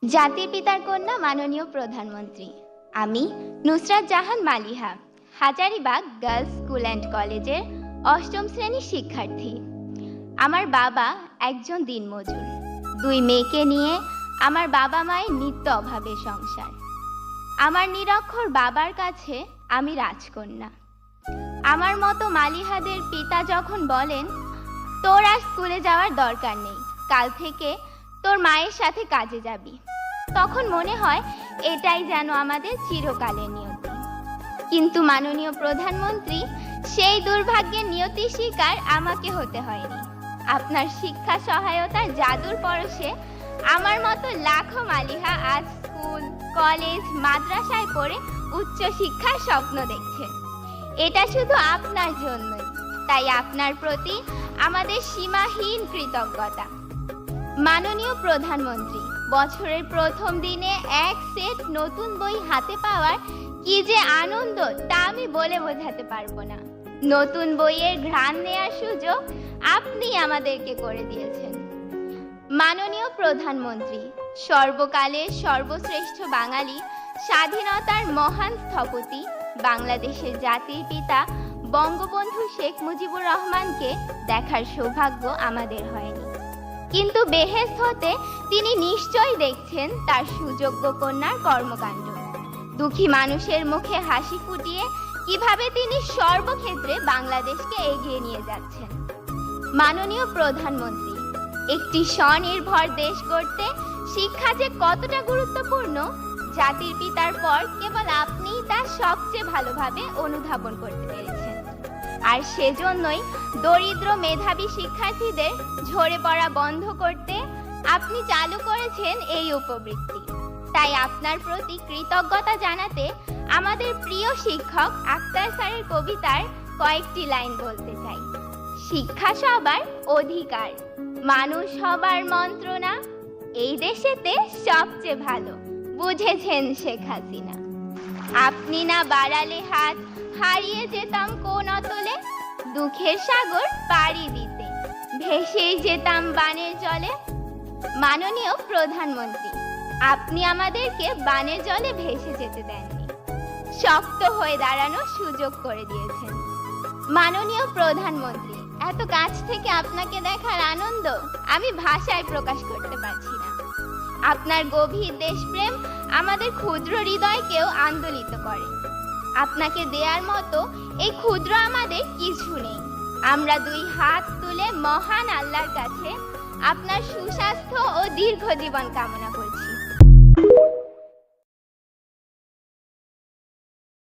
জাতির পিতার কন্যা মাননীয় প্রধানমন্ত্রী। আমি Nusrat Jahan Maliha, Hazaribagh girls school and কলেজের অষ্টম শ্রেণীর শিক্ষার্থী। আমার বাবা একজন দিনমজুর। 2 মেয়েকে নিয়ে আমার বাবা মায়ের নিত্য অভাবে সংসার। আমার নিরক্ষর বাবার কাছে আমি রাজকন্যা। আমার মতো মালিহাদের পিতা যখন বলেন, তোর আর স্কুলে যাওয়ার দরকার নেই, কাল থেকে তোর মায়ের সাথে কাজে যাবি, তখন মনে হয় এটাই যেন আমাদের চিরকালের নিয়তি। কিন্তু মাননীয় প্রধানমন্ত্রী, সেই দুর্ভাগ্যের নিয়তির শিকার আমাকে হতে হয়নি। আপনার শিক্ষা সহায়তার জাদুর পরশে আমার মতো লাখো মালিহা আজ স্কুল, কলেজ, মাদ্রাসায় পড়ে উচ্চ শিক্ষার স্বপ্ন দেখছে। এটা শুধু আপনার জন্যই, তাই আপনার প্রতি আমাদের সীমাহীন কৃতজ্ঞতা। মাননীয় প্রধানমন্ত্রী, বছরের প্রথম দিনে এক সেট নতুন বই হাতে পাওয়ার কি যে আনন্দ তা আমি বলে বোঝাতে পারবো না। নতুন বইয়ের ঘ্রাণ নেওয়ার সুযোগ আপনি আমাদেরকে করে দিয়েছেন। মাননীয় প্রধানমন্ত্রী, সর্বকালের সর্বশ্রেষ্ঠ বাঙালি, স্বাধীনতার মহান স্থপতি, বাংলাদেশের জাতির পিতা বঙ্গবন্ধু শেখ মুজিবুর রহমানকে দেখার সৌভাগ্য আমাদের হয়নি, কিন্তু বেহেশত হতে তিনি নিশ্চয়ই দেখছেন তার সুযোগ্য কন্যার কর্মকাণ্ড। দুঃখী মানুষের মুখে হাসি ফুটিয়ে কিভাবে তিনি সর্বক্ষেত্রে বাংলাদেশকে এগিয়ে নিয়ে যাচ্ছেন। মাননীয় প্রধানমন্ত্রী, একটি স্বনির্ভর দেশ গড়তে শিক্ষা যে কতটা গুরুত্বপূর্ণ, জাতির পিতার পর কেবল আপনিই তা সবচেয়ে ভালোভাবে অনুধাবন করতে পেরেছেন। আর সেজন্যই দরিদ্র মেধাবী শিক্ষার্থীদের ঝরে পড়া বন্ধ করতে আপনি চালু করেছেন এই উপবৃত্তি। তাই আপনার প্রতি কৃতজ্ঞতা জানাতে আমাদের প্রিয় শিক্ষক আক্তার স্যারের কবিতার কয়েকটি লাইন বলতে চাই। শিক্ষা সবার অধিকার, মানুষ হবার মন্ত্রণা, এই দেশেতে সবচেয়ে ভালো বুঝেছেন শেখ হাসিনা। আপনি না বাড়ালে হাত, হারিয়ে যেতাম কোন অতলে, দুঃখের সাগর পাড়ি দিতে ভেসেই যেতাম বানের জলে। মাননীয় প্রধানমন্ত্রী, আপনি আমাদেরকে বানের জলে ভেসে যেতে দেননি, শক্ত হয়ে দাঁড়ানোর সুযোগ করে দিয়েছেন। মাননীয় প্রধানমন্ত্রী, এত কাছ থেকে আপনাকে দেখার আনন্দ আমি ভাষায় প্রকাশ করতে পারছি না। আপনার গভীর দেশপ্রেম আমাদের ক্ষুদ্র হৃদয়কেও আন্দোলিত করে। আপনাকে দেওয়ার মতো এই ক্ষুদ্র আমাদের কিছু নেই। আমরা 2 হাত তুলে মহান আল্লাহর কাছে আপনার সুস্বাস্থ্য ও দীর্ঘ জীবন কামনা